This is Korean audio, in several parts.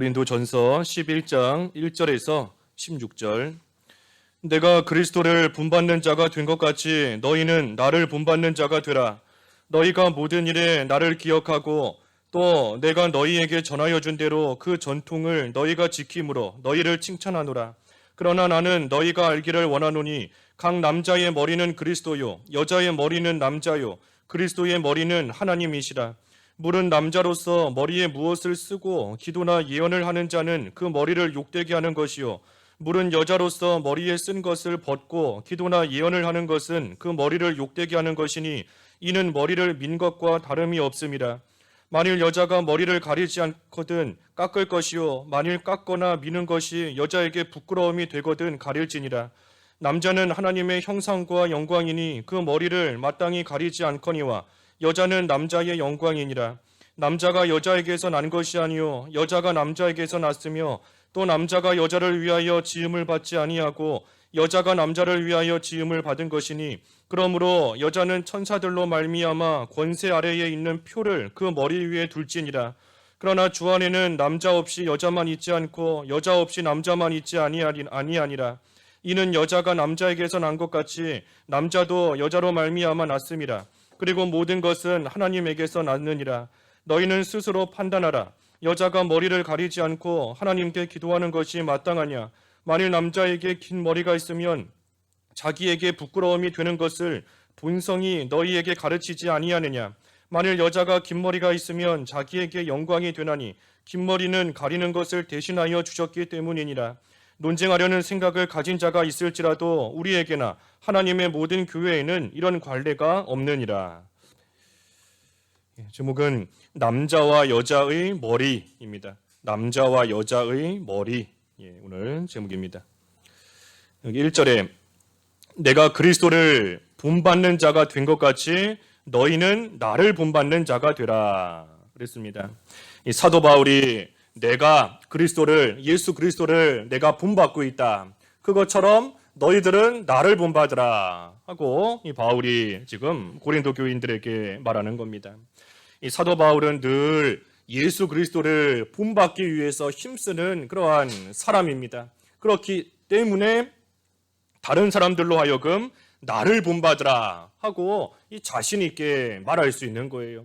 고린도전서 11장 1절에서 16절. 내가 그리스도를 본받는 자가 된 것 같이 너희는 나를 본받는 자가 되라. 너희가 모든 일에 나를 기억하고 또 내가 너희에게 전하여 준 대로 그 전통을 너희가 지킴으로 너희를 칭찬하노라. 그러나 나는 너희가 알기를 원하노니 각 남자의 머리는 그리스도요 여자의 머리는 남자요 그리스도의 머리는 하나님이시라. 물은 남자로서 머리에 무엇을 쓰고 기도나 예언을 하는 자는 그 머리를 욕되게 하는 것이요 물은 여자로서 머리에 쓴 것을 벗고 기도나 예언을 하는 것은 그 머리를 욕되게 하는 것이니 이는 머리를 민 것과 다름이 없음이라. 만일 여자가 머리를 가리지 않거든 깎을 것이요 만일 깎거나 미는 것이 여자에게 부끄러움이 되거든 가릴지니라. 남자는 하나님의 형상과 영광이니 그 머리를 마땅히 가리지 않거니와 여자는 남자의 영광이니라. 남자가 여자에게서 난 것이 아니요 여자가 남자에게서 났으며 또 남자가 여자를 위하여 지음을 받지 아니하고 여자가 남자를 위하여 지음을 받은 것이니 그러므로 여자는 천사들로 말미암아 권세 아래에 있는 표를 그 머리 위에 둘지니라. 그러나 주 안에는 남자 없이 여자만 있지 않고 여자 없이 남자만 있지 아니하니라. 이는 여자가 남자에게서 난 것 같이 남자도 여자로 말미암아 났음이라. 그리고 모든 것은 하나님에게서 났느니라. 너희는 스스로 판단하라. 여자가 머리를 가리지 않고 하나님께 기도하는 것이 마땅하냐? 만일 남자에게 긴 머리가 있으면 자기에게 부끄러움이 되는 것을 본성이 너희에게 가르치지 아니하느냐? 만일 여자가 긴 머리가 있으면 자기에게 영광이 되나니 긴 머리는 가리는 것을 대신하여 주셨기 때문이니라. 논쟁하려는 생각을 가진 자가 있을지라도 우리에게나 하나님의 모든 교회에는 이런 관례가 없느니라. 제목은 남자와 여자의 머리입니다. 남자와 여자의 머리. 오늘 제목입니다. 여기 1절에 내가 그리스도를 본받는 자가 된 것 같이 너희는 나를 본받는 자가 되라 그랬습니다. 이 사도 바울이 내가 예수 그리스도를 내가 본받고 있다. 그것처럼 너희들은 나를 본받으라 하고 이 바울이 지금 고린도 교인들에게 말하는 겁니다. 이 사도 바울은 늘 예수 그리스도를 본받기 위해서 힘쓰는 그러한 사람입니다. 그렇기 때문에 다른 사람들로 하여금 나를 본받으라 하고 이 자신 있게 말할 수 있는 거예요.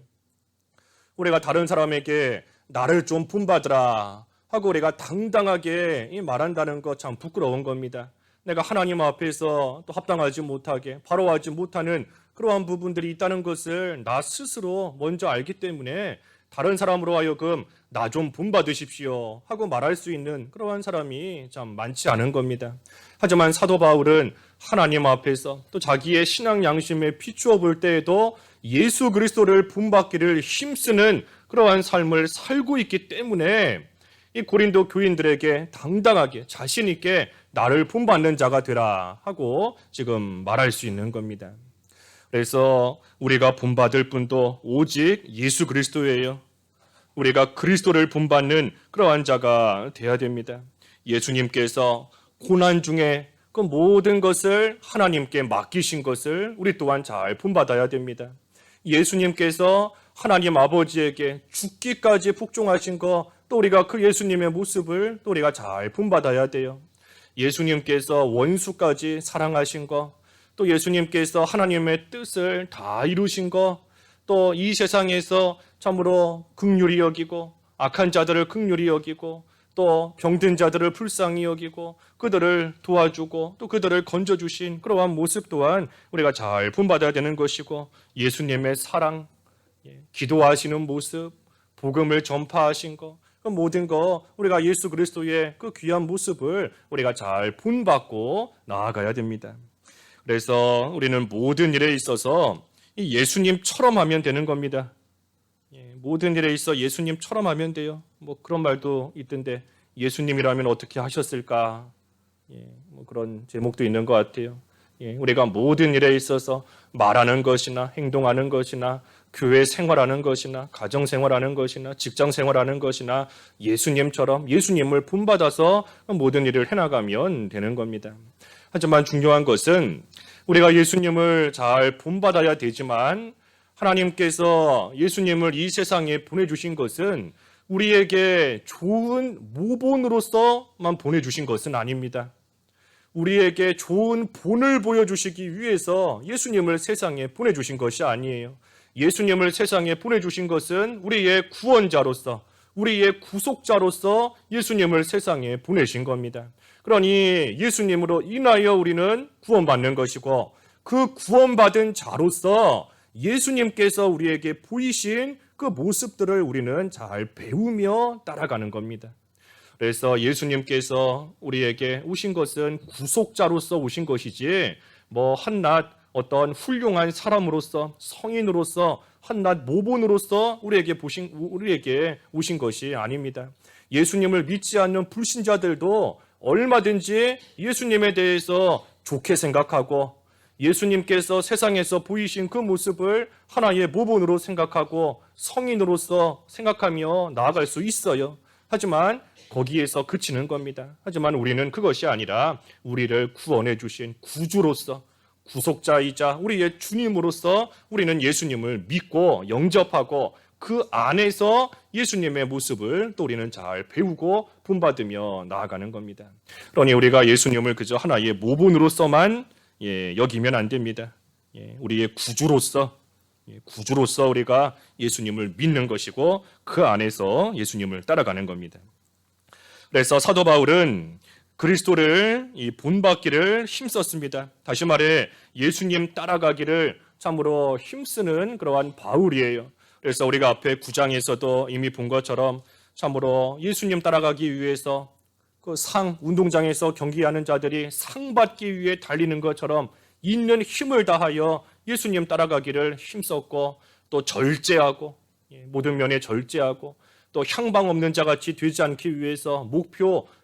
우리가 다른 사람에게 나를 좀 본받으라 하고 우리가 당당하게 말한다는 것 참 부끄러운 겁니다. 내가 하나님 앞에서 또 합당하지 못하게 바로하지 못하는 그러한 부분들이 있다는 것을 나 스스로 먼저 알기 때문에 다른 사람으로 하여금 나 좀 본받으십시오 하고 말할 수 있는 그러한 사람이 참 많지 않은 겁니다. 하지만 사도 바울은 하나님 앞에서 또 자기의 신앙 양심에 비추어 볼 때에도 예수 그리스도를 본받기를 힘쓰는 그러한 삶을 살고 있기 때문에 이 고린도 교인들에게 당당하게 자신 있게 나를 본받는 자가 되라 하고 지금 말할 수 있는 겁니다. 그래서 우리가 본받을 분도 오직 예수 그리스도예요. 우리가 그리스도를 본받는 그러한 자가 되어야 됩니다. 예수님께서 고난 중에 그 모든 것을 하나님께 맡기신 것을 우리 또한 잘 본받아야 됩니다. 예수님께서 하나님 아버지에게 죽기까지 복종하신 거 또 우리가 그 예수님의 모습을 또 우리가 잘 본받아야 돼요. 예수님께서 원수까지 사랑하신 거, 또 예수님께서 하나님의 뜻을 다 이루신 거, 또 이 세상에서 참으로 긍휼히 여기고 악한 자들을 긍휼히 여기고 또 병든 자들을 불쌍히 여기고 그들을 도와주고 또 그들을 건져주신 그러한 모습 또한 우리가 잘 본받아야 되는 것이고 예수님의 사랑, 기도하시는 모습, 복음을 전파하신 거, 그 모든 거 우리가 예수 그리스도의 그 귀한 모습을 우리가 잘 본받고 나아가야 됩니다. 그래서 우리는 모든 일에 있어서 예수님처럼 하면 되는 겁니다. 모든 일에 있어 예수님처럼 하면 돼요. 뭐 그런 말도 있던데 예수님이라면 어떻게 하셨을까? 뭐 그런 제목도 있는 것 같아요. 우리가 모든 일에 있어서 말하는 것이나 행동하는 것이나 교회 생활하는 것이나 가정 생활하는 것이나 직장 생활하는 것이나 예수님처럼 예수님을 본받아서 모든 일을 해나가면 되는 겁니다. 하지만 중요한 것은 우리가 예수님을 잘 본받아야 되지만 하나님께서 예수님을 이 세상에 보내주신 것은 우리에게 좋은 모본으로서만 보내주신 것은 아닙니다. 우리에게 좋은 본을 보여주시기 위해서 예수님을 세상에 보내주신 것이 아니에요. 예수님을 세상에 보내주신 것은 우리의 구원자로서, 우리의 구속자로서 예수님을 세상에 보내신 겁니다. 그러니 예수님으로 인하여 우리는 구원받는 것이고, 그 구원받은 자로서 예수님께서 우리에게 보이신 그 모습들을 우리는 잘 배우며 따라가는 겁니다. 그래서 예수님께서 우리에게 오신 것은 구속자로서 오신 것이지, 한낱 어떤 훌륭한 사람으로서, 성인으로서, 한낱 모본으로서 우리에게 오신 것이 아닙니다. 예수님을 믿지 않는 불신자들도 얼마든지 예수님에 대해서 좋게 생각하고, 예수님께서 세상에서 보이신 그 모습을 하나의 모본으로 생각하고 성인으로서 생각하며 나아갈 수 있어요. 하지만 거기에서 그치는 겁니다. 하지만 우리는 그것이 아니라 우리를 구원해 주신 구주로서, 구속자이자 우리의 주님으로서 우리는 예수님을 믿고 영접하고 그 안에서 예수님의 모습을 또 우리는 잘 배우고 본받으며 나아가는 겁니다. 그러니 우리가 예수님을 그저 하나의 모본으로서만 여기면 안 됩니다. 우리의 구주로서 우리가 예수님을 믿는 것이고 그 안에서 예수님을 따라가는 겁니다. 그래서 사도 바울은 그리스도를 본받기를 힘썼습니다. 다시 말해 예수님 따라가기를 참으로 힘쓰는 그러한 바울이에요. 그래서 우리가 앞에 9장에서도 이미 본 것처럼 참으로 예수님 따라가기 위해서 그 운동장에서 경기하는 자들이 상 받기 위해 달리는 것처럼 있는 힘을 다하여 예수님 따라가기를 힘썼고, 또 절제하고, 모든 면에 절제하고, 또 향방 없는 자같이 되지 않기 위해서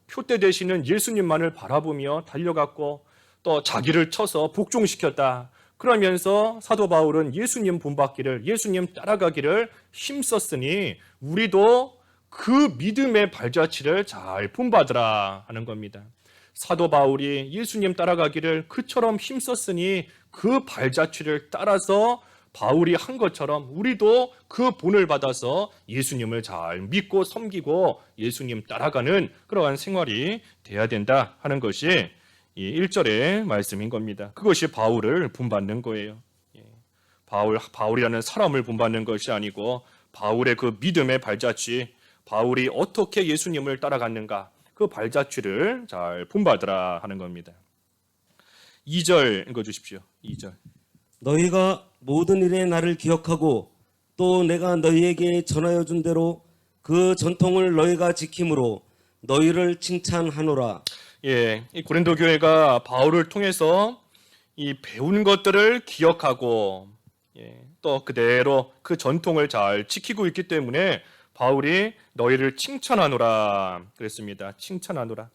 표대 되시는 예수님만을 바라보며 달려갔고, 또 자기를 쳐서 복종시켰다. 그러면서 사도 바울은 예수님 본받기를, 예수님 따라가기를 힘썼으니 우리도 그 믿음의 발자취를 잘 본받으라 하는 겁니다. 사도 바울이 예수님 따라가기를 그처럼 힘썼으니 그 발자취를 따라서 바울이 한 것처럼 우리도 그 본을 받아서 예수님을 잘 믿고 섬기고 예수님 따라가는 그러한 생활이 돼야 된다 하는 것이 이 1절의 말씀인 겁니다. 그것이 바울을 본받는 거예요. 바울이라는 사람을 본받는 것이 아니고 바울의 그 믿음의 발자취, 바울이 어떻게 예수님을 따라갔는가, 그 발자취를 잘 본받으라 하는 겁니다. 2절 읽어주십시오. 2절. 너희가 모든 일에 나를 기억하고 또 내가 너희에게 전하여 준 대로 그 전통을 너희가 지킴으로 너희를 칭찬하노라. 이 고린도 교회가 바울을 통해서 이 배운 것들을 기억하고 또 그대로 그 전통을 잘 지키고 있기 때문에 바울이 너희를 칭찬하노라 그랬습니다. 칭찬하노라.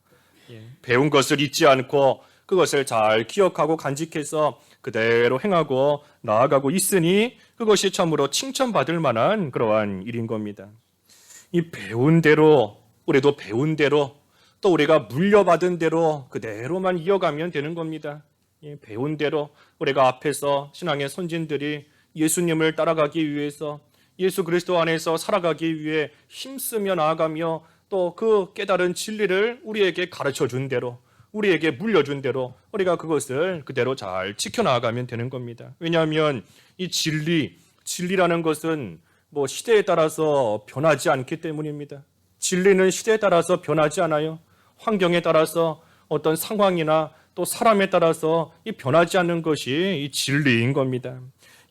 배운 것을 잊지 않고 그것을 잘 기억하고 간직해서 그대로 행하고 나아가고 있으니 그것이 참으로 칭찬받을 만한 그러한 일인 겁니다. 이 배운 대로, 우리도 배운 대로, 또 우리가 물려받은 대로 그대로만 이어가면 되는 겁니다. 배운 대로 우리가 앞에서 신앙의 선진들이 예수님을 따라가기 위해서, 예수 그리스도 안에서 살아가기 위해 힘쓰며 나아가며 또 그 깨달은 진리를 우리에게 가르쳐 준 대로, 우리에게 물려준 대로 우리가 그것을 그대로 잘 지켜나가면 되는 겁니다. 왜냐하면 이 진리라는 것은 시대에 따라서 변하지 않기 때문입니다. 진리는 시대에 따라서 변하지 않아요. 환경에 따라서 어떤 상황이나 또 사람에 따라서 이 변하지 않는 것이 이 진리인 겁니다.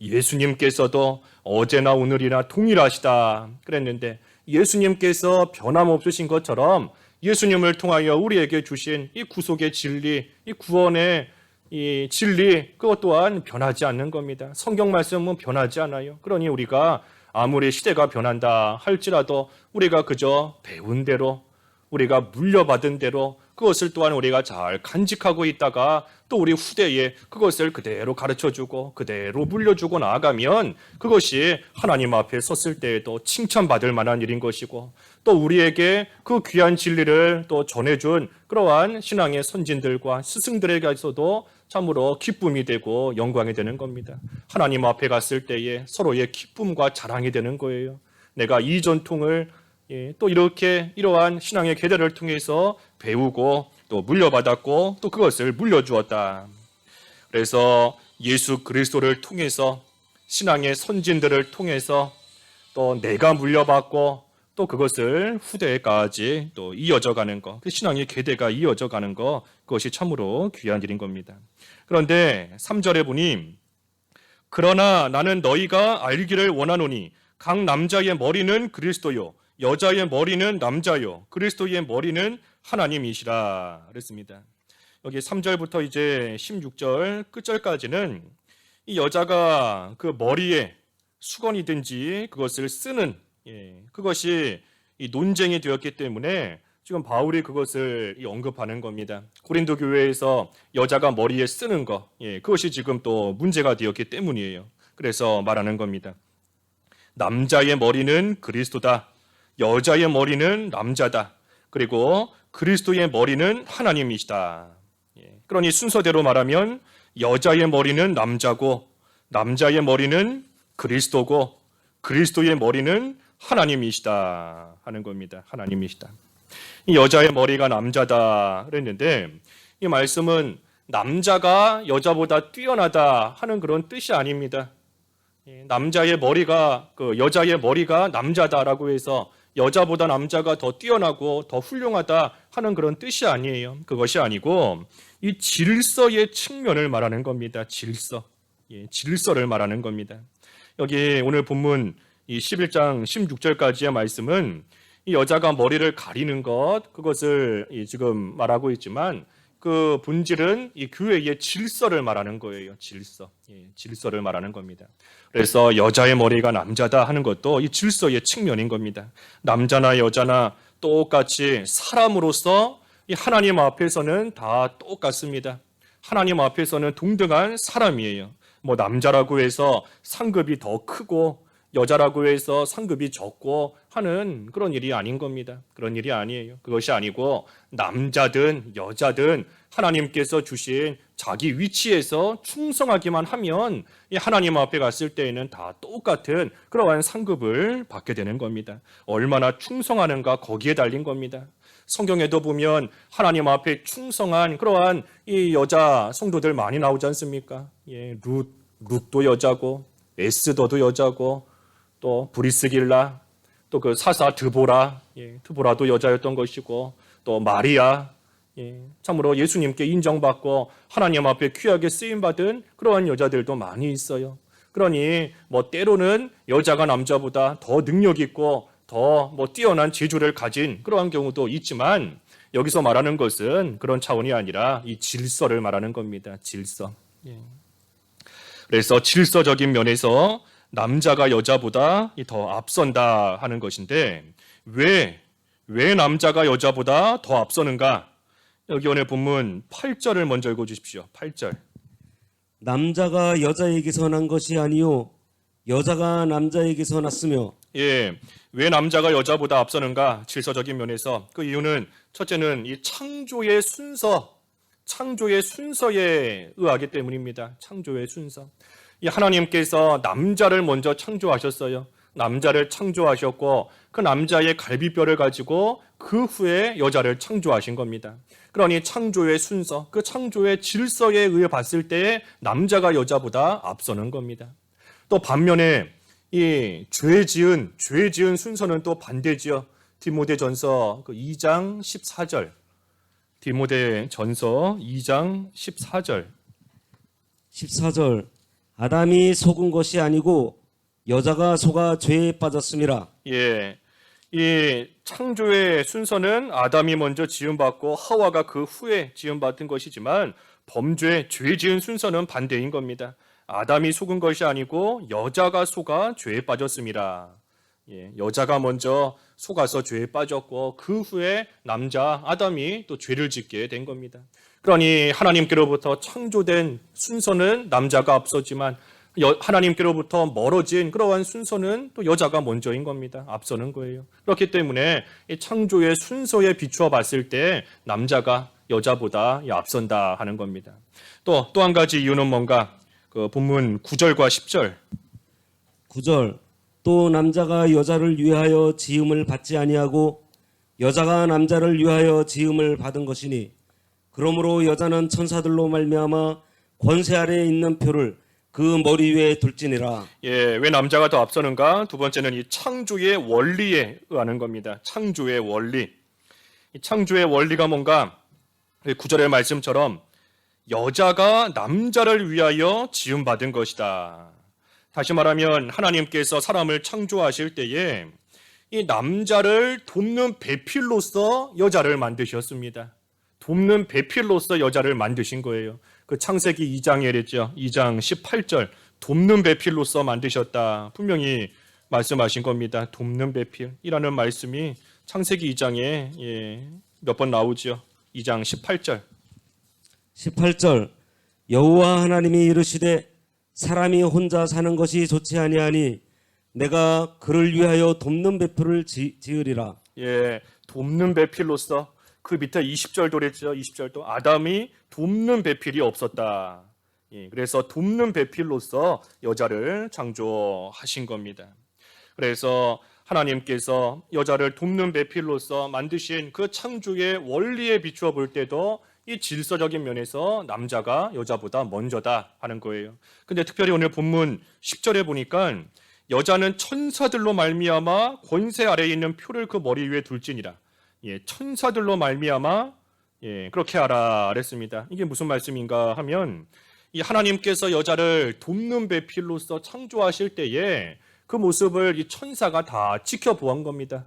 예수님께서도 어제나 오늘이나 동일하시다 그랬는데 예수님께서 변함없으신 것처럼 예수님을 통하여 우리에게 주신 이 구속의 진리, 이 구원의 이 진리, 그것 또한 변하지 않는 겁니다. 성경 말씀은 변하지 않아요. 그러니 우리가 아무리 시대가 변한다 할지라도 우리가 그저 배운 대로, 우리가 물려받은 대로 그것을 또한 우리가 잘 간직하고 있다가 또 우리 후대에 그것을 그대로 가르쳐주고 그대로 물려주고 나아가면 그것이 하나님 앞에 섰을 때에도 칭찬받을 만한 일인 것이고, 또 우리에게 그 귀한 진리를 또 전해준 그러한 신앙의 선진들과 스승들에게서도 참으로 기쁨이 되고 영광이 되는 겁니다. 하나님 앞에 갔을 때에 서로의 기쁨과 자랑이 되는 거예요. 내가 이 전통을 또 이렇게 이러한 신앙의 계대를 통해서 배우고 또 물려받았고 또 그것을 물려주었다. 그래서 예수 그리스도를 통해서 신앙의 선진들을 통해서 또 내가 물려받고 또 그것을 후대까지 또 이어져 가는 것, 그 신앙의 계대가 이어져 가는 것, 그것이 참으로 귀한 일인 겁니다. 그런데 3절에 보니 그러나 나는 너희가 알기를 원하노니 각 남자의 머리는 그리스도요 여자의 머리는 남자요 그리스도의 머리는 하나님이시라 그랬습니다. 여기 3절부터 이제 16절 끝절까지는 이 여자가 그 머리에 수건이든지 그것을 쓰는 그것이 이 논쟁이 되었기 때문에 지금 바울이 그것을 언급하는 겁니다. 고린도 교회에서 여자가 머리에 쓰는 것, 그것이 지금 또 문제가 되었기 때문이에요. 그래서 말하는 겁니다. 남자의 머리는 그리스도다. 여자의 머리는 남자다. 그리고 그리스도의 머리는 하나님이시다. 그러니 순서대로 말하면 여자의 머리는 남자고 남자의 머리는 그리스도고 그리스도의 머리는 하나님이시다 하는 겁니다. 하나님이시다. 이 여자의 머리가 남자다 그랬는데 이 말씀은 남자가 여자보다 뛰어나다 하는 그런 뜻이 아닙니다. 남자의 머리가 여자의 머리가 남자다라고 해서 여자보다 남자가 더 뛰어나고 더 훌륭하다 하는 그런 뜻이 아니에요. 그것이 아니고 이 질서의 측면을 말하는 겁니다. 질서. 질서를 말하는 겁니다. 여기 오늘 본문 이 11장 16절까지의 말씀은 이 여자가 머리를 가리는 것, 그것을 지금 말하고 있지만 그 본질은 이 교회의 질서를 말하는 거예요. 질서. 질서를 말하는 겁니다. 그래서 여자의 머리가 남자다 하는 것도 이 질서의 측면인 겁니다. 남자나 여자나 똑같이 사람으로서 이 하나님 앞에서는 다 똑같습니다. 하나님 앞에서는 동등한 사람이에요. 뭐 남자라고 해서 상급이 더 크고 여자라고 해서 상급이 적고 하는 그런 일이 아닌 겁니다. 그런 일이 아니에요. 그것이 아니고 남자든 여자든 하나님께서 주신 자기 위치에서 충성하기만 하면 이 하나님 앞에 갔을 때에는 다 똑같은 그러한 상급을 받게 되는 겁니다. 얼마나 충성하는가 거기에 달린 겁니다. 성경에도 보면 하나님 앞에 충성한 그러한 이 여자 성도들 많이 나오지 않습니까? 룻도 여자고 에스더도 여자고 또 브리스길라 또 그 사사 드보라 드보라도 여자였던 것이고 또 마리아 참으로 예수님께 인정받고 하나님 앞에 귀하게 쓰임받은 그러한 여자들도 많이 있어요. 그러니 뭐 때로는 여자가 남자보다 더 능력 있고 더 뛰어난 재주를 가진 그러한 경우도 있지만 여기서 말하는 것은 그런 차원이 아니라 이 질서를 말하는 겁니다. 질서. 그래서 질서적인 면에서 남자가 여자보다 더 앞선다 하는 것인데 왜 남자가 여자보다 더 앞서는가? 여기 오늘 본문 8절을 먼저 읽어주십시오. 8절. 남자가 여자에게서 난 것이 아니요 여자가 남자에게서 났으며. 왜 남자가 여자보다 앞서는가? 질서적인 면에서 그 이유는 첫째는 이 창조의 순서에 의하기 때문입니다. 창조의 순서. 이 하나님께서 남자를 먼저 창조하셨어요. 남자를 창조하셨고 그 남자의 갈비뼈를 가지고 그 후에 여자를 창조하신 겁니다. 그러니 창조의 순서, 그 창조의 질서에 의해 봤을 때 남자가 여자보다 앞서는 겁니다. 또 반면에 이 죄 지은 순서는 또 반대지요. 디모데전서 2장 14절. 디모데전서 2장 14절. 14절. 아담이 속은 것이 아니고 여자가 속아 죄에 빠졌음이라. 이 창조의 순서는 아담이 먼저 지음받고 하와가 그 후에 지음받은 것이지만 범죄, 죄 지은 순서는 반대인 겁니다. 아담이 속은 것이 아니고 여자가 속아 죄에 빠졌음이라. 여자가 먼저 속아서 죄에 빠졌고 그 후에 남자 아담이 또 죄를 짓게 된 겁니다. 그러니 하나님께로부터 창조된 순서는 남자가 앞서지만 하나님께로부터 멀어진 그러한 순서는 또 여자가 먼저인 겁니다. 앞서는 거예요. 그렇기 때문에 이 창조의 순서에 비추어 봤을 때 남자가 여자보다 앞선다 하는 겁니다. 또 한 가지 이유는 뭔가? 그 본문 9절과 10절. 9절. 또 남자가 여자를 위하여 지음을 받지 아니하고 여자가 남자를 위하여 지음을 받은 것이니 그러므로 여자는 천사들로 말미암아 권세 아래에 있는 표를 그 머리 위에 둘지니라. 예, 왜 남자가 더 앞서는가? 두 번째는 이 창조의 원리에 의하는 겁니다. 창조의 원리. 이 창조의 원리가 뭔가? 구절의 말씀처럼 여자가 남자를 위하여 지음받은 것이다. 다시 말하면 하나님께서 사람을 창조하실 때에 이 남자를 돕는 배필로서 여자를 만드셨습니다. 돕는 배필로서 여자를 만드신 거예요. 그 창세기 2장에 그랬죠. 2장 18절 돕는 배필로서 만드셨다. 분명히 말씀하신 겁니다. 돕는 배필이라는 말씀이 창세기 2장에 몇 번 나오죠. 2장 18절. 18절 여호와 하나님이 이르시되 사람이 혼자 사는 것이 좋지 아니하니 내가 그를 위하여 돕는 배필을 지으리라. 예, 돕는 배필로서 그 밑에 20절도 그랬죠. 20절도 아담이 돕는 배필이 없었다. 예, 그래서 돕는 배필로서 여자를 창조하신 겁니다. 그래서 하나님께서 여자를 돕는 배필로서 만드신 그 창조의 원리에 비추어 볼 때도 이 질서적인 면에서 남자가 여자보다 먼저다 하는 거예요. 근데 특별히 오늘 본문 10절에 보니까 여자는 천사들로 말미암아 권세 아래에 있는 표를 그 머리 위에 둘지니라. 예, 천사들로 말미암아 그렇게 하라 그랬습니다. 이게 무슨 말씀인가 하면 이 하나님께서 여자를 돕는 배필로서 창조하실 때에 그 모습을 이 천사가 다 지켜보한 겁니다.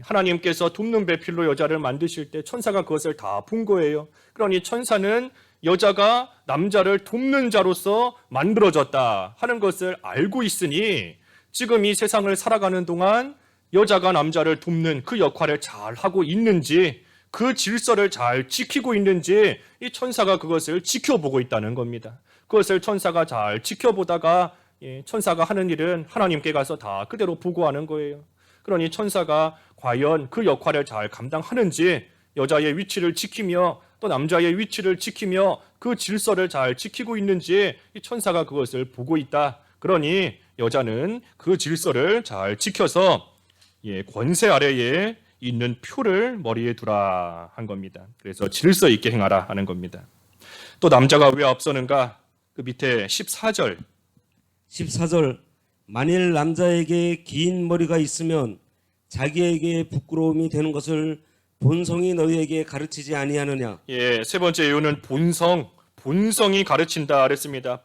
하나님께서 돕는 배필로 여자를 만드실 때 천사가 그것을 다 본 거예요. 그러니 천사는 여자가 남자를 돕는 자로서 만들어졌다 하는 것을 알고 있으니 지금 이 세상을 살아가는 동안 여자가 남자를 돕는 그 역할을 잘 하고 있는지 그 질서를 잘 지키고 있는지 이 천사가 그것을 지켜보고 있다는 겁니다. 그것을 천사가 잘 지켜보다가 천사가 하는 일은 하나님께 가서 다 그대로 보고하는 거예요. 그러니 천사가 과연 그 역할을 잘 감당하는지 여자의 위치를 지키며 또 남자의 위치를 지키며 그 질서를 잘 지키고 있는지 이 천사가 그것을 보고 있다. 그러니 여자는 그 질서를 잘 지켜서 권세 아래에 있는 표를 머리에 두라 한 겁니다. 그래서 질서 있게 행하라 하는 겁니다. 또 남자가 왜 앞서는가? 그 밑에 14절. 14절 만일 남자에게 긴 머리가 있으면 자기에게 부끄러움이 되는 것을 본성이 너희에게 가르치지 아니하느냐. 예, 세 번째 이유는 본성이 가르친다 그랬습니다.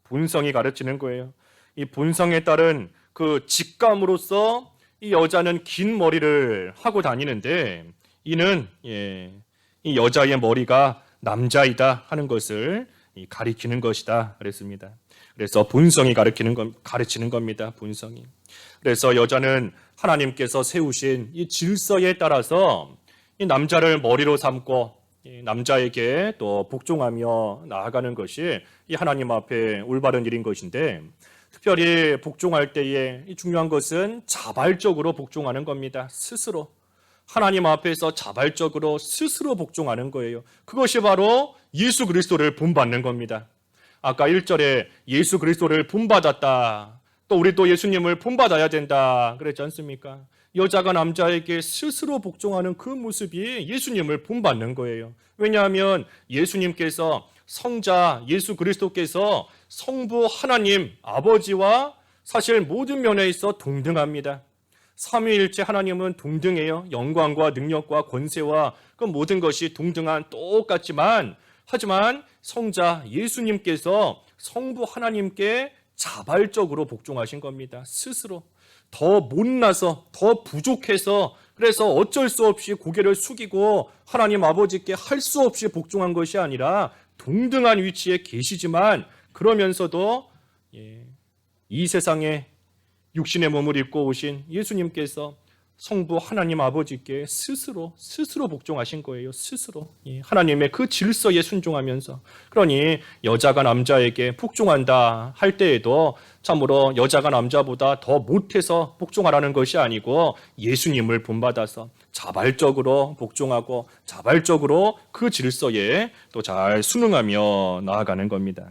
본성이 가르치는 거예요. 이 본성에 따른 그 직감으로서 이 여자는 긴 머리를 하고 다니는데 이는 이 여자의 머리가 남자이다 하는 것을 가리키는 것이다 그랬습니다. 그래서 본성이 가르치는 겁니다. 본성이. 그래서 여자는 하나님께서 세우신 이 질서에 따라서 이 남자를 머리로 삼고 남자에게 또 복종하며 나아가는 것이 이 하나님 앞에 올바른 일인 것인데 특별히 복종할 때에 중요한 것은 자발적으로 복종하는 겁니다. 스스로. 하나님 앞에서 자발적으로 스스로 복종하는 거예요. 그것이 바로 예수 그리스도를 본받는 겁니다. 아까 1절에 예수 그리스도를 본받았다. 또 우리 또 예수님을 본받아야 된다. 그랬지 않습니까? 여자가 남자에게 스스로 복종하는 그 모습이 예수님을 본받는 거예요. 왜냐하면 예수님께서 성자 예수 그리스도께서 성부 하나님 아버지와 사실 모든 면에 있어 동등합니다. 삼위일체 하나님은 동등해요. 영광과 능력과 권세와 그 모든 것이 동등한 똑같지만 하지만 성자 예수님께서 성부 하나님께 자발적으로 복종하신 겁니다. 스스로. 더 못나서 더 부족해서 그래서 어쩔 수 없이 고개를 숙이고 하나님 아버지께 할 수 없이 복종한 것이 아니라 동등한 위치에 계시지만 그러면서도 이 세상에 육신의 몸을 입고 오신 예수님께서 성부 하나님 아버지께 스스로 복종하신 거예요. 스스로. 하나님의 그 질서에 순종하면서. 그러니 여자가 남자에게 복종한다 할 때에도 참으로 여자가 남자보다 더 못해서 복종하라는 것이 아니고 예수님을 본받아서 자발적으로 복종하고 자발적으로 그 질서에 또 잘 순응하며 나아가는 겁니다.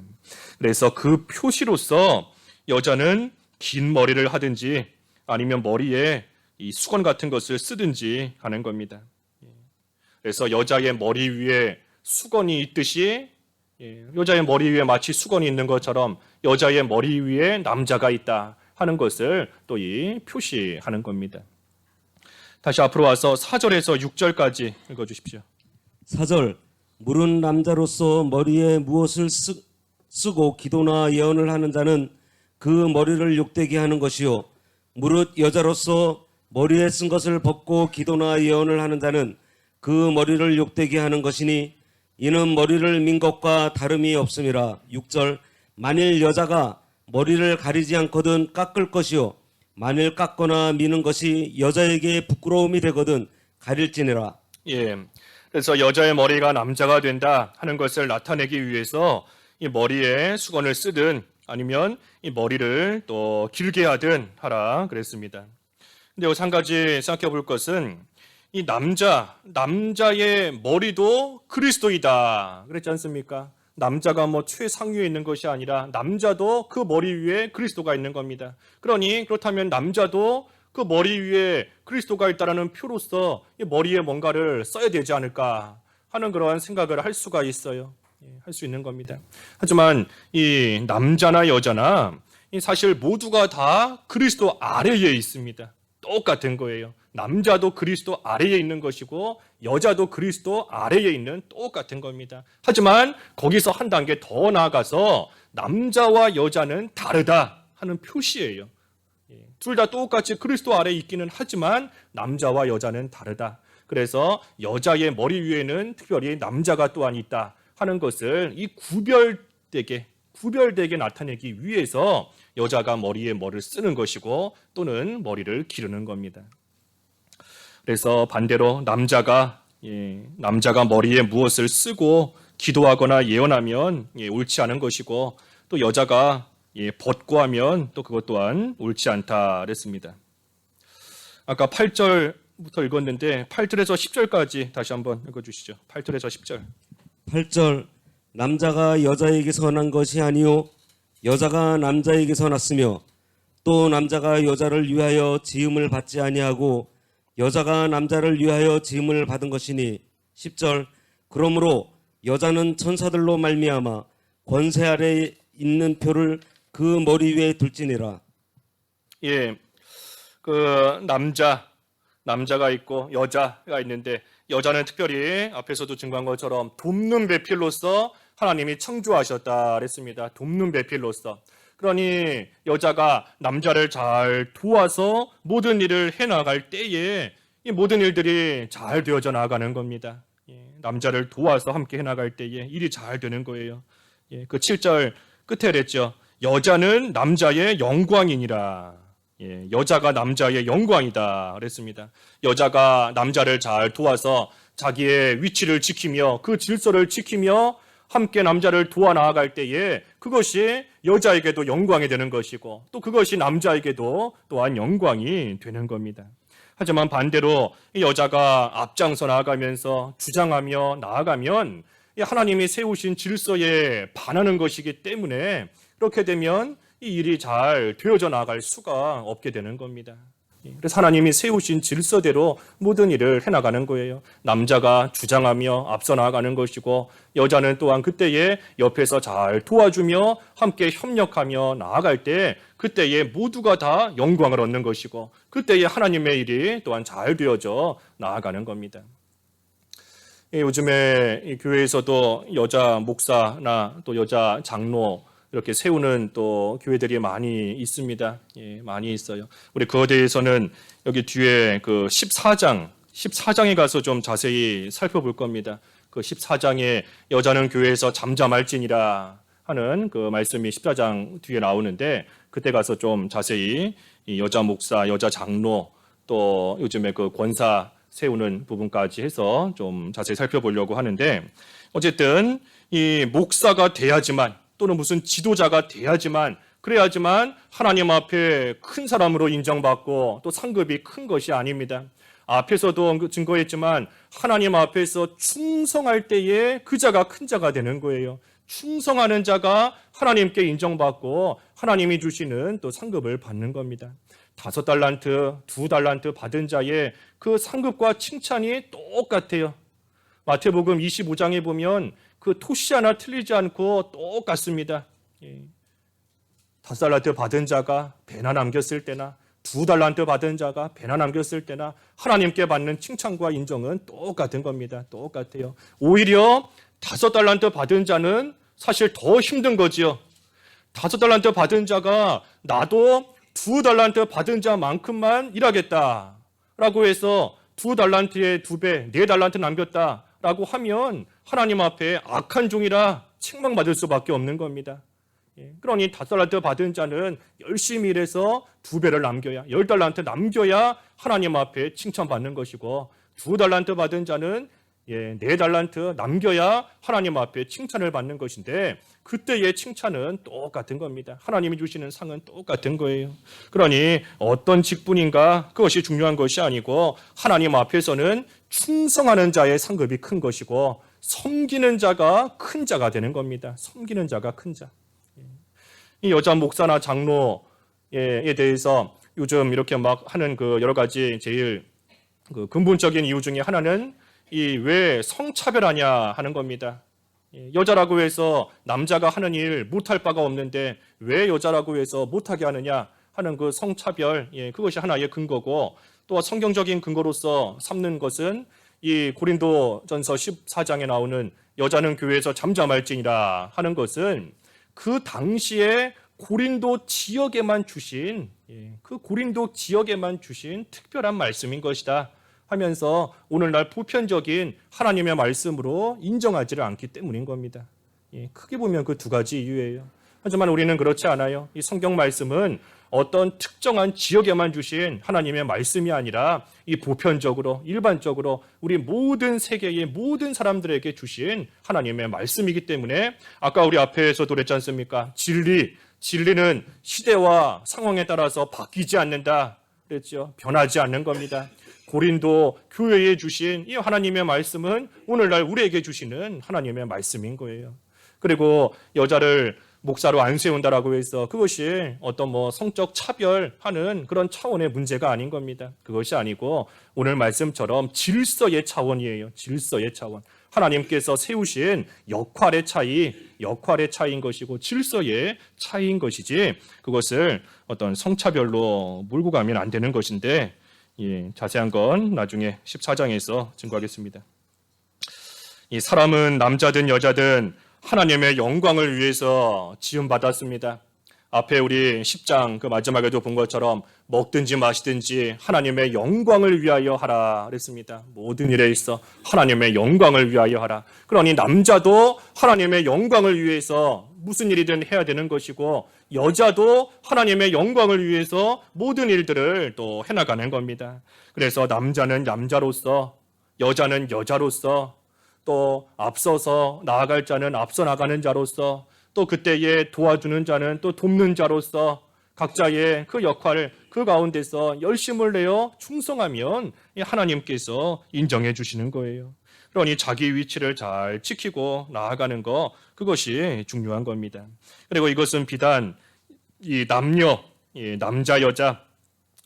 그래서 그 표시로서 여자는 긴 머리를 하든지 아니면 머리에 이 수건 같은 것을 쓰든지 하는 겁니다. 그래서 여자의 머리 위에 수건이 있듯이 여자의 머리 위에 마치 수건이 있는 것처럼 여자의 머리 위에 남자가 있다 하는 것을 또 이 표시하는 겁니다. 다시 앞으로 와서 4절에서 6절까지 읽어주십시오. 4절 물은 남자로서 머리에 무엇을 쓰고 기도나 예언을 하는 자는 그 머리를 욕되게 하는 것이요 무릇 여자로서 머리에 쓴 것을 벗고 기도나 예언을 하는 자는 그 머리를 욕되게 하는 것이니 이는 머리를 민 것과 다름이 없음이라. 6절 만일 여자가 머리를 가리지 않거든 깎을 것이요 만일 깎거나 미는 것이 여자에게 부끄러움이 되거든 가릴지니라. 예. 그래서 여자의 머리가 남자가 된다 하는 것을 나타내기 위해서 이 머리에 수건을 쓰든 아니면 이 머리를 또 길게 하든 하라 그랬습니다. 근데 여기서 한 가지 생각해 볼 것은 이 남자의 머리도 그리스도이다 그랬지 않습니까? 남자가 뭐 최상위에 있는 것이 아니라 남자도 그 머리 위에 그리스도가 있는 겁니다. 그렇다면 남자도 그 머리 위에 그리스도가 있다라는 표로서 이 머리에 뭔가를 써야 되지 않을까 하는 그러한 생각을 할 수가 있어요. 할 수 있는 겁니다. 하지만 이 남자나 여자나 사실 모두가 다 그리스도 아래에 있습니다. 똑같은 거예요. 남자도 그리스도 아래에 있는 것이고 여자도 그리스도 아래에 있는 똑같은 겁니다. 하지만 거기서 한 단계 더 나아가서 남자와 여자는 다르다 하는 표시예요. 둘 다 똑같이 그리스도 아래에 있기는 하지만 남자와 여자는 다르다. 그래서 여자의 머리 위에는 특별히 남자가 또한 있다 하는 것을 이 구별되게 나타내기 위해서 여자가 머리에 뭐를 쓰는 것이고 또는 머리를 기르는 겁니다. 그래서 반대로 남자가 머리에 무엇을 쓰고 기도하거나 예언하면 옳지 않은 것이고 또 여자가 벗고 하면 또 그것 또한 옳지 않다 그랬습니다. 아까 8절부터 읽었는데 8절에서 10절까지 다시 한번 읽어주시죠. 8절에서 10절. 8절 남자가 여자에게서 난 것이 아니요 여자가 남자에게서 났으며 또 남자가 여자를 위하여 지음을 받지 아니하고 여자가 남자를 위하여 지음을 받은 것이니 10절 그러므로 여자는 천사들로 말미암아 권세 아래 있는 표를 그 머리 위에 둘지니라. 예, 그 남자가 있고 여자가 있는데 여자는 특별히 앞에서도 증거한 것처럼 돕는 배필로서 하나님이 창조하셨다 그랬습니다. 돕는 배필로서. 그러니 여자가 남자를 잘 도와서 모든 일을 해나갈 때에 이 모든 일들이 잘 되어져 나가는 겁니다. 남자를 도와서 함께 해나갈 때에 일이 잘 되는 거예요. 그 7절 끝에 그랬죠. 여자는 남자의 영광이니라. 여자가 남자의 영광이다 그랬습니다. 여자가 남자를 잘 도와서 자기의 위치를 지키며 그 질서를 지키며 함께 남자를 도와 나아갈 때에 그것이 여자에게도 영광이 되는 것이고 또 그것이 남자에게도 또한 영광이 되는 겁니다. 하지만 반대로 여자가 앞장서 나아가면서 주장하며 나아가면 하나님이 세우신 질서에 반하는 것이기 때문에 그렇게 되면 이 일이 잘 되어져 나갈 수가 없게 되는 겁니다. 그래서 하나님이 세우신 질서대로 모든 일을 해나가는 거예요. 남자가 주장하며 앞서 나가는 것이고 여자는 또한 그때에 옆에서 잘 도와주며 함께 협력하며 나아갈 때 그때에 모두가 다 영광을 얻는 것이고 그때에 하나님의 일이 또한 잘 되어져 나아가는 겁니다. 요즘에 이 교회에서도 여자 목사나 또 여자 장로 이렇게 세우는 또 교회들이 많이 있습니다. 많이 있어요. 우리 그거에 대해서는 여기 뒤에 그 14장에 가서 좀 자세히 살펴볼 겁니다. 그 14장에 여자는 교회에서 잠잠할지니라 하는 그 말씀이 14장 뒤에 나오는데 그때 가서 좀 자세히 이 여자 목사, 여자 장로 또 요즘에 그 권사 세우는 부분까지 해서 좀 자세히 살펴보려고 하는데 어쨌든 이 목사가 돼야지만 또는 무슨 지도자가 돼야지만 그래야지만 하나님 앞에 큰 사람으로 인정받고 또 상급이 큰 것이 아닙니다. 앞에서도 증거했지만 하나님 앞에서 충성할 때에 그 자가 큰 자가 되는 거예요. 충성하는 자가 하나님께 인정받고 하나님이 주시는 또 상급을 받는 겁니다. 5달란트, 2달란트 받은 자의 그 상급과 칭찬이 똑같아요. 마태복음 25장에 보면 그 토시 하나 틀리지 않고 똑같습니다. 5달란트 받은 자가 배나 남겼을 때나 2달란트 받은 자가 배나 남겼을 때나 하나님께 받는 칭찬과 인정은 똑같은 겁니다. 똑같아요. 오히려 5달란트 받은 자는 사실 더 힘든 거지요. 5달란트 받은 자가 나도 2달란트 받은 자만큼만 일하겠다라고 해서 2달란트에 2배, 4달란트 남겼다라고 하면 하나님 앞에 악한 종이라 책망받을 수밖에 없는 겁니다. 그러니 5달란트 받은 자는 열심히 일해서 2배를 남겨야, 10달란트 남겨야 하나님 앞에 칭찬받는 것이고, 2달란트 받은 자는 4달란트 남겨야 하나님 앞에 칭찬을 받는 것인데, 그때의 칭찬은 똑같은 겁니다. 하나님이 주시는 상은 똑같은 거예요. 그러니 어떤 직분인가 그것이 중요한 것이 아니고, 하나님 앞에서는 충성하는 자의 상급이 큰 것이고, 섬기는 자가 큰 자가 되는 겁니다. 섬기는 자가 큰 자. 이 여자 목사나 장로에 대해서 요즘 이렇게 막 하는 그 여러 가지 제일 그 근본적인 이유 중에 하나는 이 왜 성차별하냐 하는 겁니다. 여자라고 해서 남자가 하는 일 못할 바가 없는데 왜 여자라고 해서 못하게 하느냐 하는 그 성차별, 그것이 하나의 근거고, 또 성경적인 근거로서 삼는 것은 이 고린도전서 14장에 나오는 여자는 교회에서 잠잠할지니라 하는 것은 그 당시에 고린도 지역에만 주신, 그 고린도 지역에만 주신 특별한 말씀인 것이다 하면서 오늘날 보편적인 하나님의 말씀으로 인정하지를 않기 때문인 겁니다. 크게 보면 그 2가지 이유예요. 하지만 우리는 그렇지 않아요. 이 성경 말씀은 어떤 특정한 지역에만 주신 하나님의 말씀이 아니라 이 보편적으로, 일반적으로 우리 모든 세계의 모든 사람들에게 주신 하나님의 말씀이기 때문에 아까 우리 앞에서도 그랬지 않습니까? 진리는 시대와 상황에 따라서 바뀌지 않는다 그랬죠. 변하지 않는 겁니다. 고린도 교회에 주신 이 하나님의 말씀은 오늘날 우리에게 주시는 하나님의 말씀인 거예요. 그리고 여자를 목사로 안 세운다라고 해서 그것이 어떤 성적 차별하는 그런 차원의 문제가 아닌 겁니다. 그것이 아니고 오늘 말씀처럼 질서의 차원이에요. 질서의 차원. 하나님께서 세우신 역할의 차이인 것이고 질서의 차이인 것이지 그것을 어떤 성차별로 몰고 가면 안 되는 것인데, 자세한 건 나중에 14장에서 증거하겠습니다. 이 사람은 남자든 여자든 하나님의 영광을 위해서 지음받았습니다. 앞에 우리 10장 그 마지막에도 본 것처럼 먹든지 마시든지 하나님의 영광을 위하여 하라 그랬습니다. 모든 일에 있어 하나님의 영광을 위하여 하라. 그러니 남자도 하나님의 영광을 위해서 무슨 일이든 해야 되는 것이고, 여자도 하나님의 영광을 위해서 모든 일들을 또 해나가는 겁니다. 그래서 남자는 남자로서, 여자는 여자로서, 또 앞서서 나아갈 자는 앞서 나가는 자로서, 또 그때에 도와주는 자는 또 돕는 자로서 각자의 그 역할을 그 가운데서 열심을 내어 충성하면 하나님께서 인정해 주시는 거예요. 그러니 자기 위치를 잘 지키고 나아가는 거, 그것이 중요한 겁니다. 그리고 이것은 비단 이 남녀, 남자 여자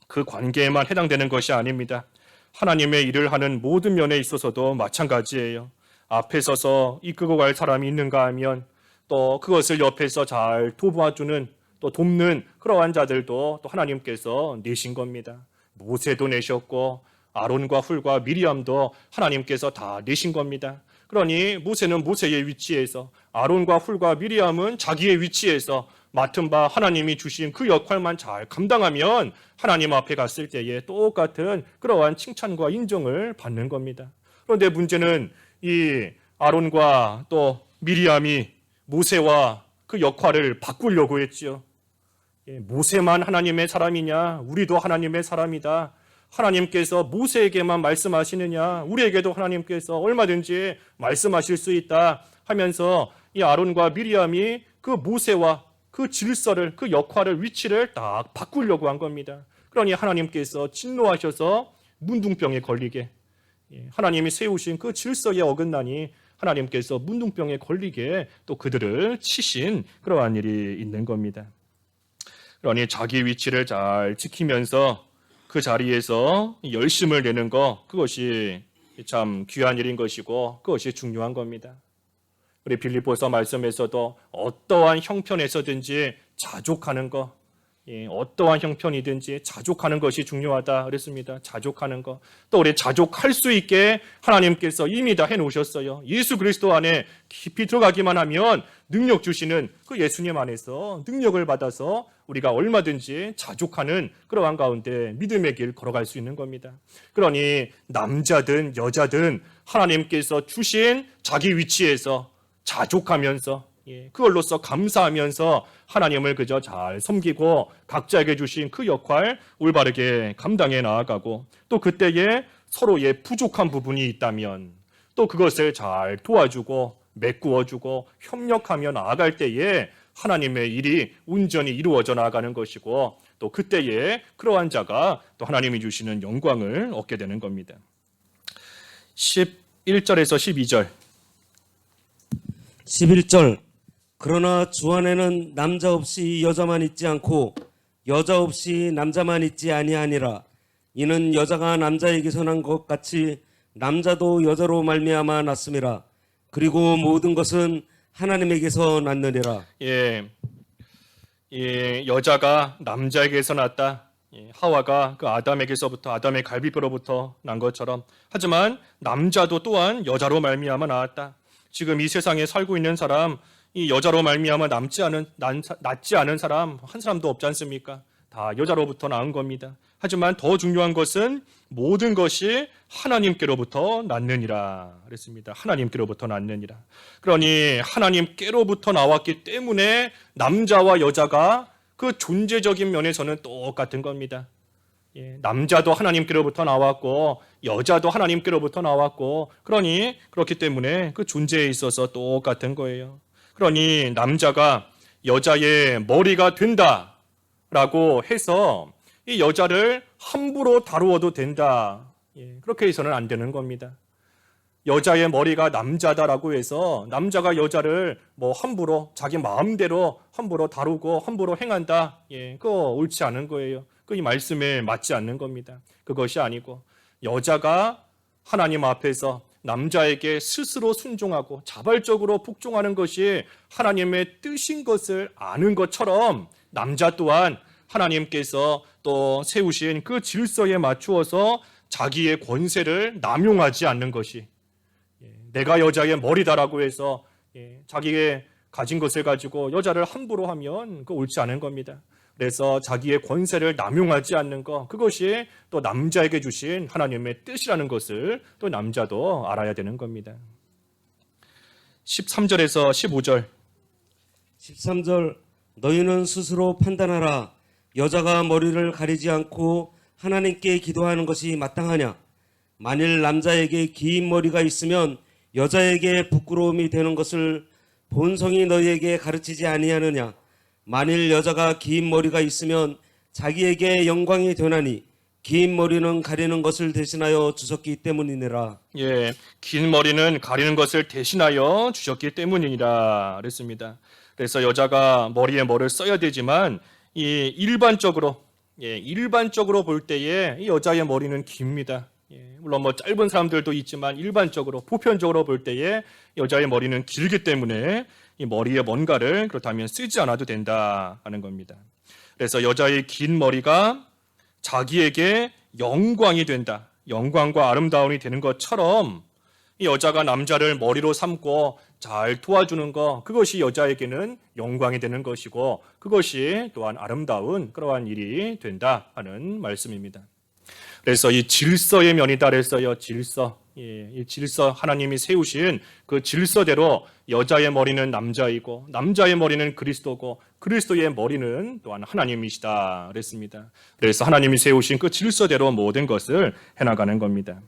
그 관계에만 해당되는 것이 아닙니다. 하나님의 일을 하는 모든 면에 있어서도 마찬가지예요. 앞에 서서 이끌고 갈 사람이 있는가 하면 또 그것을 옆에서 잘 도와주는, 또 돕는 그러한 자들도 또 하나님께서 내신 겁니다. 모세도 내셨고 아론과 훌과 미리암도 하나님께서 다 내신 겁니다. 그러니 모세는 모세의 위치에서, 아론과 훌과 미리암은 자기의 위치에서 맡은 바 하나님이 주신 그 역할만 잘 감당하면 하나님 앞에 갔을 때에 똑같은 그러한 칭찬과 인정을 받는 겁니다. 그런데 문제는 이 아론과 또 미리암이 모세와 그 역할을 바꾸려고 했지요. 모세만 하나님의 사람이냐? 우리도 하나님의 사람이다. 하나님께서 모세에게만 말씀하시느냐? 우리에게도 하나님께서 얼마든지 말씀하실 수 있다 하면서 이 아론과 미리암이 그 모세와 그 질서를, 그 역할을, 위치를 딱 바꾸려고 한 겁니다. 그러니 하나님께서 진노하셔서 문둥병에 걸리게, 하나님이 세우신 그 질서에 어긋나니 하나님께서 문둥병에 걸리게 또 그들을 치신 그러한 일이 있는 겁니다. 그러니 자기 위치를 잘 지키면서 그 자리에서 열심을 내는 것, 그것이 참 귀한 일인 것이고 그것이 중요한 겁니다. 우리 빌립보서 말씀에서도 어떠한 형편에서든지 자족하는 것, 어떠한 형편이든지 자족하는 것이 중요하다 그랬습니다. 자족하는 것. 또 우리 자족할 수 있게 하나님께서 이미 다 해놓으셨어요. 예수 그리스도 안에 깊이 들어가기만 하면 능력 주시는 그 예수님 안에서 능력을 받아서 우리가 얼마든지 자족하는 그러한 가운데 믿음의 길 걸어갈 수 있는 겁니다. 그러니 남자든 여자든 하나님께서 주신 자기 위치에서 자족하면서 그걸로써 감사하면서 하나님을 그저 잘 섬기고 각자에게 주신 그 역할 올바르게 감당해 나아가고 또 그때에 서로의 부족한 부분이 있다면 또 그것을 잘 도와주고 메꾸어주고 협력하며 나아갈 때에 하나님의 일이 온전히 이루어져 나가는 것이고 또 그때에 그러한 자가 또 하나님이 주시는 영광을 얻게 되는 겁니다. 11절에서 12절 11절 그러나 주 안에는 남자 없이 여자만 있지 않고 여자 없이 남자만 있지 아니하니라. 이는 여자가 남자에게서 난 것 같이 남자도 여자로 말미암아 났음이라. 그리고 모든 것은 하나님에게서 났느니라. 여자가 남자에게서 났다. 하와가 그 아담에게서부터 아담의 갈비뼈로부터 난 것처럼 하지만 남자도 또한 여자로 말미암아 나왔다. 지금 이 세상에 살고 있는 사람 이 여자로 말미암아 낫지 않은 사람 한 사람도 없지 않습니까? 다 여자로부터 낳은 겁니다. 하지만 더 중요한 것은 모든 것이 하나님께로부터 났느니라 그랬습니다. 하나님께로부터 났느니라. 그러니 하나님께로부터 나왔기 때문에 남자와 여자가 그 존재적인 면에서는 똑같은 겁니다. 남자도 하나님께로부터 나왔고 여자도 하나님께로부터 나왔고 그러니 그렇기 때문에 그 존재에 있어서 똑같은 거예요. 그러니 남자가 여자의 머리가 된다라고 해서 이 여자를 함부로 다루어도 된다. 그렇게 해서는 안 되는 겁니다. 여자의 머리가 남자다라고 해서 남자가 여자를 뭐 함부로 자기 마음대로 함부로 다루고 함부로 행한다. 그거 옳지 않은 거예요. 그 이 말씀에 맞지 않는 겁니다. 그것이 아니고 여자가 하나님 앞에서 남자에게 스스로 순종하고 자발적으로 복종하는 것이 하나님의 뜻인 것을 아는 것처럼 남자 또한 하나님께서 또 세우신 그 질서에 맞추어서 자기의 권세를 남용하지 않는 것이 내가 여자의 머리다라고 해서 자기의 가진 것을 가지고 여자를 함부로 하면 그거 옳지 않은 겁니다. 그래서 자기의 권세를 남용하지 않는 것 그것이 또 남자에게 주신 하나님의 뜻이라는 것을 또 남자도 알아야 되는 겁니다. 13절에서 15절 13절 너희는 스스로 판단하라. 여자가 머리를 가리지 않고 하나님께 기도하는 것이 마땅하냐. 만일 남자에게 긴 머리가 있으면 여자에게 부끄러움이 되는 것을 본성이 너희에게 가르치지 아니하느냐. 만일 여자가 긴 머리가 있으면 자기에게 영광이 되나니 긴 머리는 가리는 것을 대신하여 주셨기 때문이니라. 긴 머리는 가리는 것을 대신하여 주셨기 때문이니라 그랬습니다. 그래서 여자가 머리에 뭐를 써야 되지만 일반적으로 볼 때에 이 여자의 머리는 깁니다. 물론 뭐 짧은 사람들도 있지만 일반적으로 보편적으로 볼 때에 여자의 머리는 길기 때문에 이 머리에 뭔가를 그렇다면 쓰지 않아도 된다 하는 겁니다. 그래서 여자의 긴 머리가 자기에게 영광이 된다. 영광과 아름다움이 되는 것처럼 이 여자가 남자를 머리로 삼고 잘 도와주는 것 그것이 여자에게는 영광이 되는 것이고 그것이 또한 아름다운 그러한 일이 된다 하는 말씀입니다. 그래서 이 질서의 면이다 그랬어요. 이 질서 하나님이 세우신 그 질서대로 여자의 머리는 남자이고 남자의 머리는 그리스도고 그리스도의 머리는 또한 하나님이시다 그랬습니다. 그래서 하나님이 세우신 그 질서대로 모든 것을 해나가는 겁니다.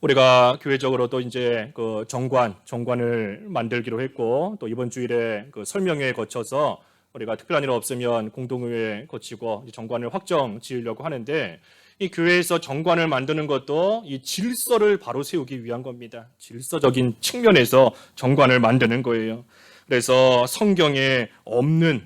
우리가 교회적으로도 이제 그 정관을 만들기로 했고 또 이번 주일에 그 설명회에 거쳐서 우리가 특별한 일 없으면 공동의회 거치고 정관을 확정 지으려고 하는데 이 교회에서 정관을 만드는 것도 이 질서를 바로 세우기 위한 겁니다. 질서적인 측면에서 정관을 만드는 거예요. 그래서 성경에 없는,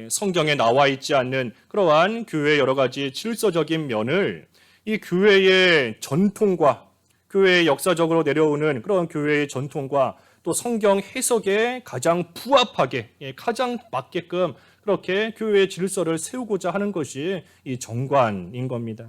성경에 나와 있지 않는 그러한 교회의 여러 가지 질서적인 면을 이 교회의 전통과 교회의 역사적으로 내려오는 그런 교회의 전통과 또 성경 해석에 가장 부합하게, 가장 맞게끔 그렇게 교회의 질서를 세우고자 하는 것이 이 정관인 겁니다.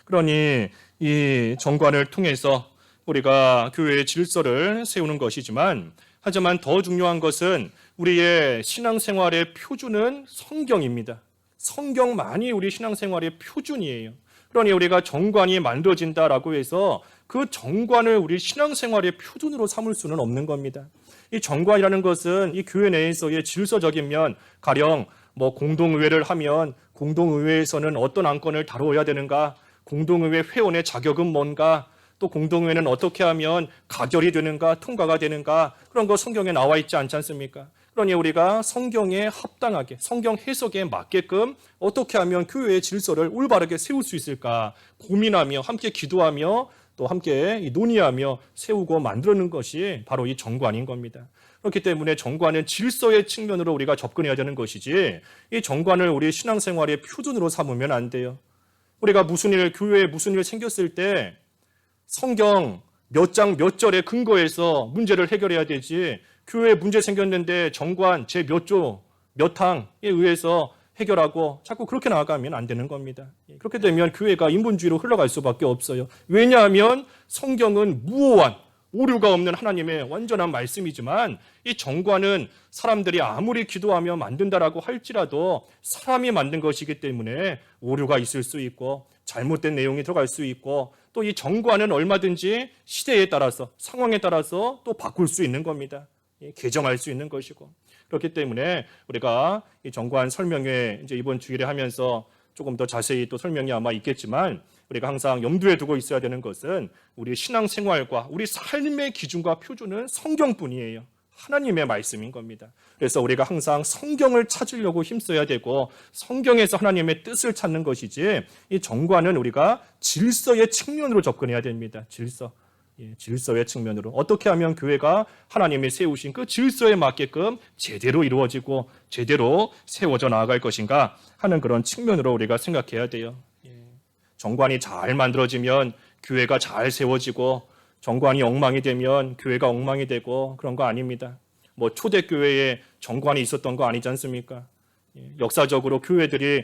그러니 이 정관을 통해서 우리가 교회의 질서를 세우는 것이지만, 하지만 더 중요한 것은 우리의 신앙생활의 표준은 성경입니다. 성경만이 우리 신앙생활의 표준이에요. 그러니 우리가 정관이 만들어진다라고 해서 그 정관을 우리 신앙생활의 표준으로 삼을 수는 없는 겁니다. 이 정관이라는 것은 이 교회 내에서의 질서적인 면, 가령 공동의회를 하면 공동의회에서는 어떤 안건을 다루어야 되는가, 공동의회 회원의 자격은 뭔가, 또 공동의회는 어떻게 하면 가결이 되는가, 통과가 되는가, 그런 거 성경에 나와 있지 않지 않습니까? 그러니 우리가 성경에 합당하게, 성경 해석에 맞게끔 어떻게 하면 교회의 질서를 올바르게 세울 수 있을까 고민하며 함께 기도하며 또 함께 논의하며 세우고 만드는 것이 바로 이 정관인 겁니다. 그렇기 때문에 정관은 질서의 측면으로 우리가 접근해야 되는 것이지, 이 정관을 우리 신앙생활의 표준으로 삼으면 안 돼요. 우리가 교회에 무슨 일 생겼을 때 성경 몇 장 몇 절에 근거해서 문제를 해결해야 되지, 교회에 문제 생겼는데 정관 제 몇 조 몇 항에 의해서 해결하고 자꾸 그렇게 나아가면 안 되는 겁니다. 그렇게 되면 교회가 인본주의로 흘러갈 수밖에 없어요. 왜냐하면 성경은 무오한, 오류가 없는 하나님의 완전한 말씀이지만, 이 정관은 사람들이 아무리 기도하며 만든다라고 할지라도 사람이 만든 것이기 때문에 오류가 있을 수 있고 잘못된 내용이 들어갈 수 있고, 또 이 정관은 얼마든지 시대에 따라서, 상황에 따라서 또 바꿀 수 있는 겁니다. 개정할 수 있는 것이고. 그렇기 때문에 우리가 이 정관 설명회 이제 이번 주일에 하면서 조금 더 자세히 또 설명이 아마 있겠지만, 우리가 항상 염두에 두고 있어야 되는 것은 우리 신앙생활과 우리 삶의 기준과 표준은 성경뿐이에요. 하나님의 말씀인 겁니다. 그래서 우리가 항상 성경을 찾으려고 힘써야 되고, 성경에서 하나님의 뜻을 찾는 것이지, 이 정관은 우리가 질서의 측면으로 접근해야 됩니다. 질서의 측면으로 어떻게 하면 교회가 하나님이 세우신 그 질서에 맞게끔 제대로 이루어지고 제대로 세워져 나아갈 것인가 하는 그런 측면으로 우리가 생각해야 돼요. 정관이 잘 만들어지면 교회가 잘 세워지고, 정관이 엉망이 되면 교회가 엉망이 되고, 그런 거 아닙니다. 초대교회에 정관이 있었던 거 아니지 않습니까? 역사적으로 교회들이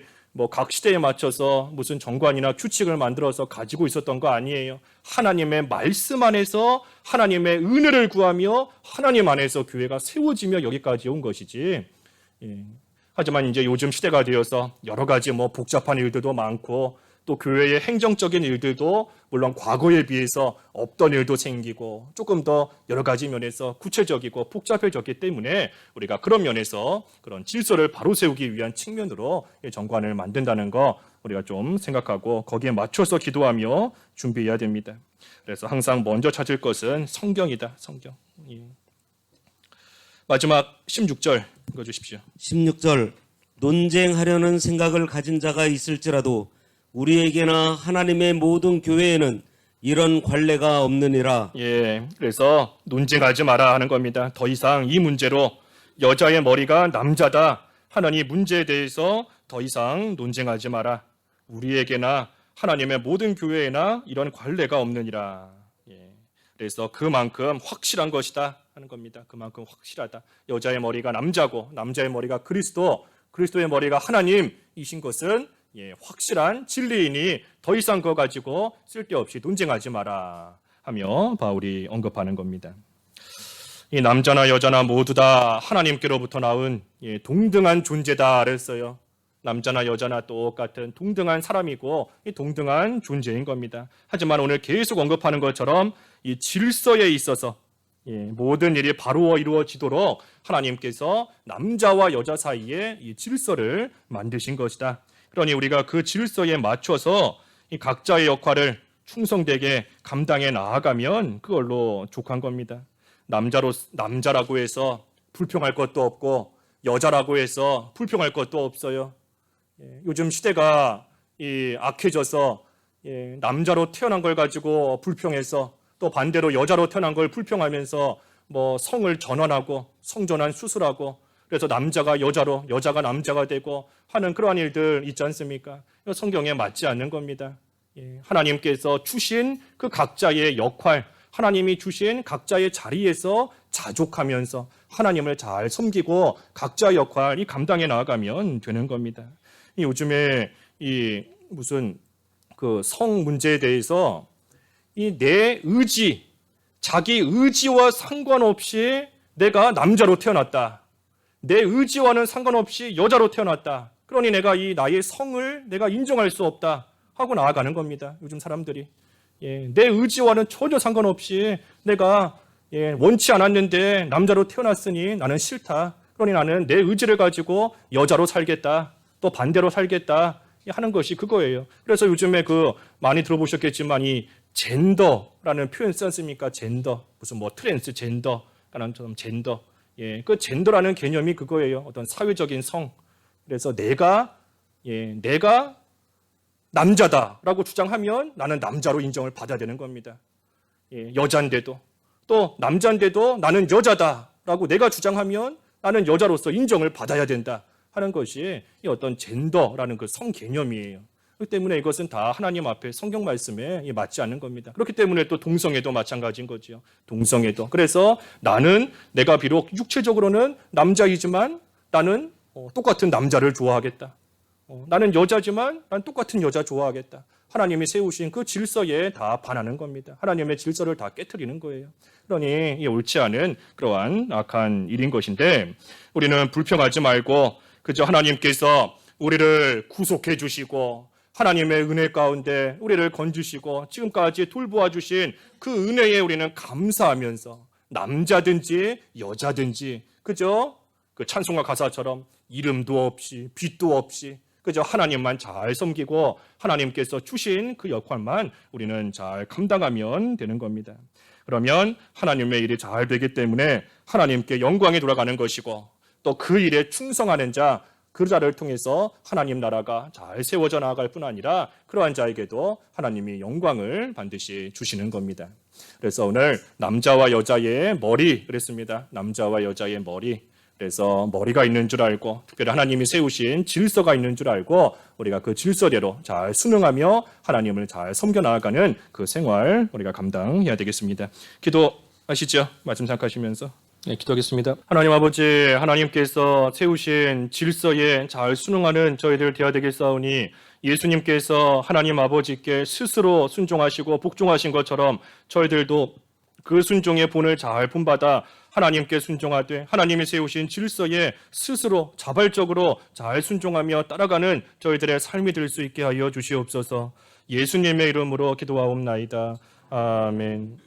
각 시대에 맞춰서 무슨 정관이나 규칙을 만들어서 가지고 있었던 거 아니에요. 하나님의 말씀 안에서 하나님의 은혜를 구하며 하나님 안에서 교회가 세워지며 여기까지 온 것이지. 하지만 이제 요즘 시대가 되어서 여러 가지 복잡한 일들도 많고, 또 교회의 행정적인 일들도 물론 과거에 비해서 없던 일도 생기고, 조금 더 여러 가지 면에서 구체적이고 복잡해졌기 때문에 우리가 그런 면에서 그런 질서를 바로 세우기 위한 측면으로 정관을 만든다는 거 우리가 좀 생각하고 거기에 맞춰서 기도하며 준비해야 됩니다. 그래서 항상 먼저 찾을 것은 성경이다. 성경. 마지막 16절 읽어주십시오. 16절, 논쟁하려는 생각을 가진 자가 있을지라도 우리에게나 하나님의 모든 교회에는 이런 관례가 없느니라. 그래서 논쟁하지 마라 하는 겁니다. 더 이상 이 문제로 여자의 머리가 남자다 하는 이 문제에 대해서 더 이상 논쟁하지 마라. 우리에게나 하나님의 모든 교회에나 이런 관례가 없느니라. 그래서 그만큼 확실한 것이다 하는 겁니다. 그만큼 확실하다. 여자의 머리가 남자고 남자의 머리가 그리스도의 머리가 하나님이신 것은 확실한 진리이니 더 이상 그거 가지고 쓸데없이 논쟁하지 마라 하며 바울이 언급하는 겁니다. 이 남자나 여자나 모두 다 하나님께로부터 나온 동등한 존재다 그랬어요. 남자나 여자나 똑같은 동등한 사람이고 동등한 존재인 겁니다. 하지만 오늘 계속 언급하는 것처럼 이 질서에 있어서 모든 일이 바로 이루어지도록 하나님께서 남자와 여자 사이에 이 질서를 만드신 것이다. 그러니 우리가 그 질서에 맞춰서 이 각자의 역할을 충성되게 감당해 나아가면 그걸로 족한 겁니다. 남자라고 해서 불평할 것도 없고 여자라고 해서 불평할 것도 없어요. 요즘 시대가 악해져서 남자로 태어난 걸 가지고 불평해서 또 반대로 여자로 태어난 걸 불평하면서 뭐 성을 전환하고 성전환 수술하고 그래서 남자가 여자로 여자가 남자가 되고 하는 그러한 일들 있지 않습니까? 성경에 맞지 않는 겁니다. 하나님께서 주신 그 각자의 역할, 하나님이 주신 각자의 자리에서 자족하면서 하나님을 잘 섬기고 각자의 역할 이 감당해 나아가면 되는 겁니다. 요즘에 이 무슨 그 성 문제에 대해서 이 내 의지, 자기 의지와 상관없이 내가 남자로 태어났다. 내 의지와는 상관없이 여자로 태어났다. 그러니 내가 이 나의 성을 내가 인정할 수 없다 하고 나아가는 겁니다. 요즘 사람들이. 내 의지와는 전혀 상관없이 내가 원치 않았는데 남자로 태어났으니 나는 싫다. 그러니 나는 내 의지를 가지고 여자로 살겠다. 또 반대로 살겠다. 하는 것이 그거예요. 그래서 요즘에 그 많이 들어보셨겠지만 이 젠더라는 표현 쓰지 않습니까? 젠더. 무슨 뭐 트랜스 젠더라는 좀 젠더. 그 젠더라는 개념이 그거예요. 어떤 사회적인 성. 그래서 내가 남자다라고 주장하면 나는 남자로 인정을 받아야 되는 겁니다. 여자인데도 또 남자인데도 나는 여자다라고 내가 주장하면 나는 여자로서 인정을 받아야 된다 하는 것이 이 어떤 젠더라는 그 성 개념이에요. 그렇기 때문에 이것은 다 하나님 앞에 성경 말씀에 맞지 않는 겁니다. 그렇기 때문에 또 동성애도 마찬가지인 거죠. 동성애도. 그래서 나는 내가 비록 육체적으로는 남자이지만 나는 똑같은 남자를 좋아하겠다. 나는 여자지만 난 똑같은 여자 좋아하겠다. 하나님이 세우신 그 질서에 다 반하는 겁니다. 하나님의 질서를 다 깨트리는 거예요. 그러니 이 옳지 않은 그러한 악한 일인 것인데 우리는 불평하지 말고 그저 하나님께서 우리를 구속해 주시고 하나님의 은혜 가운데 우리를 건지시고 지금까지 돌보아 주신 그 은혜에 우리는 감사하면서 남자든지 여자든지 그저 그 찬송가 가사처럼 이름도 없이 빛도 없이 그저 하나님만 잘 섬기고 하나님께서 주신 그 역할만 우리는 잘 감당하면 되는 겁니다. 그러면 하나님의 일이 잘 되기 때문에 하나님께 영광이 돌아가는 것이고 또 그 일에 충성하는 자, 그 자를 통해서 하나님 나라가 잘 세워져 나아갈 뿐 아니라 그러한 자에게도 하나님이 영광을 반드시 주시는 겁니다. 그래서 오늘 남자와 여자의 머리 그랬습니다. 남자와 여자의 머리. 그래서 머리가 있는 줄 알고 특별히 하나님이 세우신 질서가 있는 줄 알고 우리가 그 질서대로 잘 순응하며 하나님을 잘 섬겨 나아가는 그 생활 우리가 감당해야 되겠습니다. 기도하시죠. 말씀 생각하시면서. 기도하겠습니다. 하나님 아버지, 하나님께서 세우신 질서에 잘 순응하는 저희들 되어야 되겠사오니 예수님께서 하나님 아버지께 스스로 순종하시고 복종하신 것처럼 저희들도 그 순종의 본을 잘 본받아 하나님께 순종하되 하나님이 세우신 질서에 스스로 자발적으로 잘 순종하며 따라가는 저희들의 삶이 될 수 있게 하여 주시옵소서. 예수님의 이름으로 기도하옵나이다. 아멘.